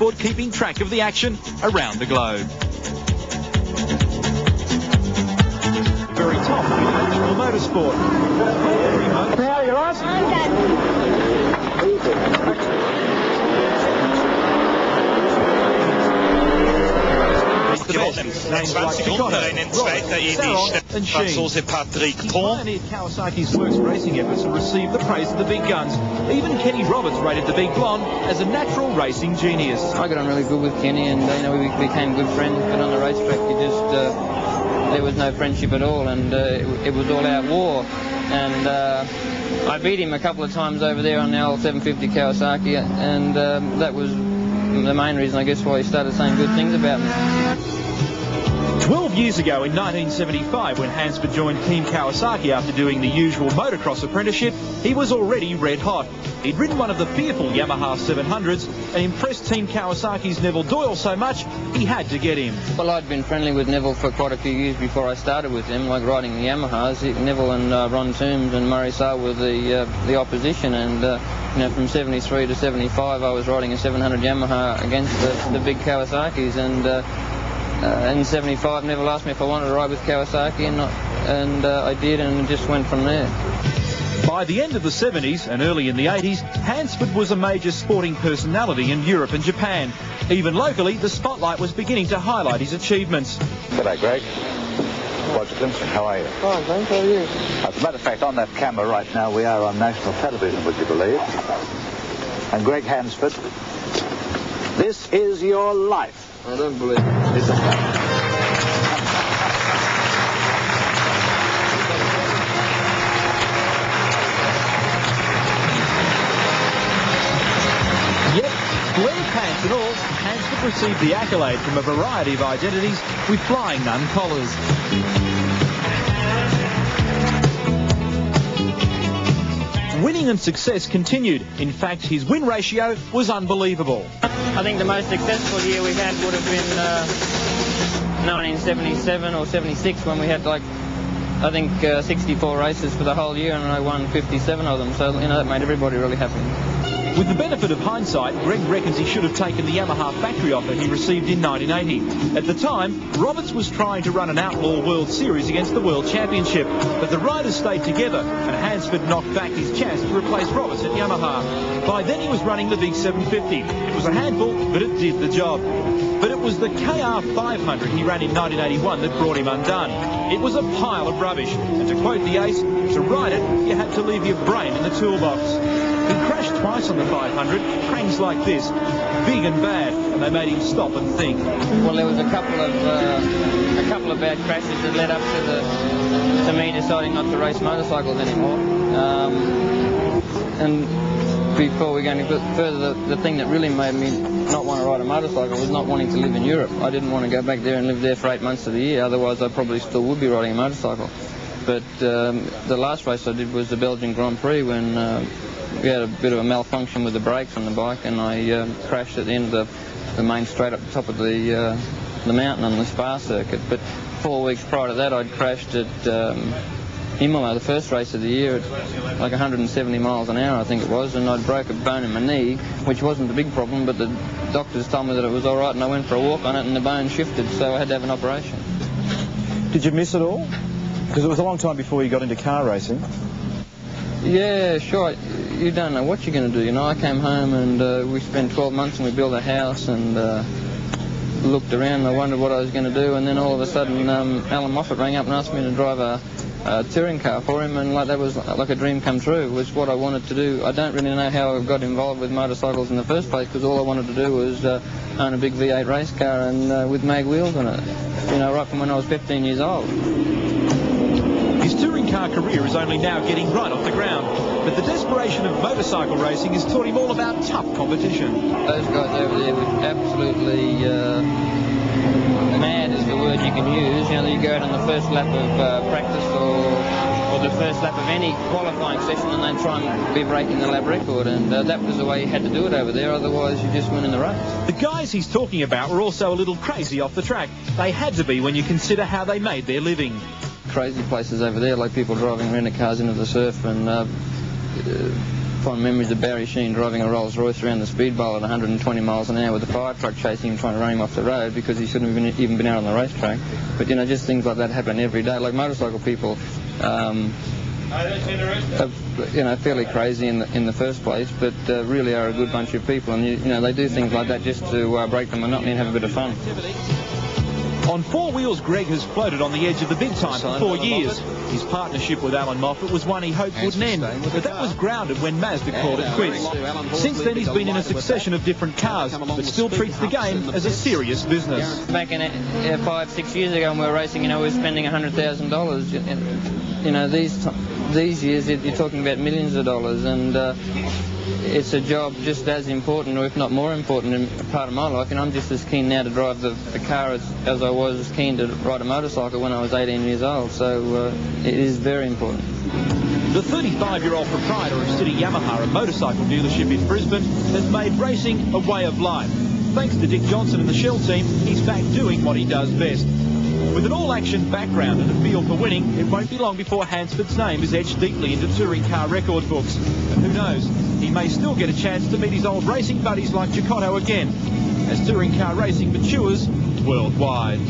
motorsport keeping track of the action around the globe. Very top of international motorsport. How are you, lads? Pioneered Kawasaki's works racing efforts and received the praise of the big guns. Even Kenny Roberts rated the big blonde as a natural racing genius. I got on really good with Kenny, and we became good friends. But on the racetrack, there was no friendship at all, and it was all out war. And I beat him a couple of times over there on the old 750 Kawasaki, and that was the main reason, I guess, why he started saying good things about me. 12 years ago in 1975, when Hansford joined Team Kawasaki after doing the usual motocross apprenticeship, he was already red hot. He'd ridden one of the fearful Yamaha 700s and impressed Team Kawasaki's Neville Doyle so much, he had to get him. Well, I'd been friendly with Neville for quite a few years before I started with him, like riding the Yamahas. Neville and Ron Toombs and Murray Saar were the opposition, and from 73 to 75, I was riding a 700 Yamaha against the big Kawasaki's, and in 75, Neville asked me if I wanted to ride with Kawasaki, and I did, and it just went from there. By the end of the 70s and early in the 80s, Hansford was a major sporting personality in Europe and Japan. Even locally, the spotlight was beginning to highlight his achievements. G'day, Greg. Roger Clemson, how are you? Fine, thanks. How are you? As a matter of fact, on that camera right now, we are on national television, would you believe? And Greg Hansford, this is your life. I don't believe it. It's a fact. Yep, flare pants and all, Hansford received the accolade from a variety of identities with flying nun collars. Winning and success continued. In fact, his win ratio was unbelievable. I think the most successful year we had would have been 1977 or 76, when we had, I think 64 races for the whole year, and I won 57 of them. So, that made everybody really happy. With the benefit of hindsight, Greg reckons he should have taken the Yamaha factory offer he received in 1980. At the time, Roberts was trying to run an outlaw World Series against the World Championship, but the riders stayed together, and Hansford knocked back his chance to replace Roberts at Yamaha. By then he was running the big 750. It was a handful, but it did the job. But it was the KR 500 he ran in 1981 that brought him undone. It was a pile of rubbish, and to quote the ace, to ride it, you had to leave your brain in the toolbox. He crashed twice on the 500, crangs like this, big and bad, and they made him stop and think. Well, there was a couple of bad crashes that led up to me deciding not to race motorcycles anymore. And before we go any further, the thing that really made me not want to ride a motorcycle was not wanting to live in Europe. I didn't want to go back there and live there for 8 months of the year, otherwise I probably still would be riding a motorcycle. But the last race I did was the Belgian Grand Prix, when we had a bit of a malfunction with the brakes on the bike, and I crashed at the end of the main straight up the top of the mountain on the Spa circuit. But 4 weeks prior to that, I'd crashed at Imola, the first race of the year, at like 170 miles an hour, I think it was, and I'd broke a bone in my knee, which wasn't a big problem, but the doctors told me that it was all right, and I went for a walk on it, and the bone shifted, so I had to have an operation. Did you miss it all? Because it was a long time before you got into car racing. Yeah, sure. You don't know what you're going to do. I came home and we spent 12 months and we built a house and looked around and I wondered what I was going to do, and then all of a sudden Alan Moffat rang up and asked me to drive a touring car for him, and that was like a dream come true. It was what I wanted to do. I don't really know how I got involved with motorcycles in the first place, because all I wanted to do was own a big V8 race car and with mag wheels on it, right from when I was 15 years old. His touring car career is only now getting right off the ground, but the desperation of motorcycle racing has taught him all about tough competition. Those guys over there were absolutely mad is the word you can use. You go out on the first lap of practice or the first lap of any qualifying session and they try and be breaking the lap record, and that was the way you had to do it over there, otherwise you just went in the race. The guys he's talking about were also a little crazy off the track. They had to be when you consider how they made their living. Crazy places over there, like people driving rental cars into the surf and fond memories of Barry Sheen driving a Rolls Royce around the speed bowl at 120 miles an hour with a fire truck chasing him, trying to run him off the road because he shouldn't have even been out on the racetrack. But, you know, just things like that happen every day. Like motorcycle people, you know, fairly crazy in the first place, but really are a good bunch of people, and you know, they do things like that just to break the monotony and have a bit of fun. On four wheels, Greg has floated on the edge of the big time for 4 years. His partnership with Alan Moffat was one he hoped wouldn't end, but that was grounded when Mazda called it quits. Since then, he's been in a succession of different cars, but still treats the game as a serious business. Back in 5-6 years ago, when we were racing, you know, we were spending $100,000. You know, these years you're talking about millions of dollars, and it's a job just as important, or if not more important, in a part of my life. And I'm just as keen now to drive the car as I was keen to ride a motorcycle when I was 18 years old. So it is very important. The 35-year-old proprietor of City Yamaha, a motorcycle dealership in Brisbane, has made racing a way of life. Thanks to Dick Johnson and the Shell team, he's back doing what he does best. With an all-action background and a feel for winning, it won't be long before Hansford's name is etched deeply into touring car record books. And who knows, he may still get a chance to meet his old racing buddies like Giacotto again, as touring car racing matures worldwide.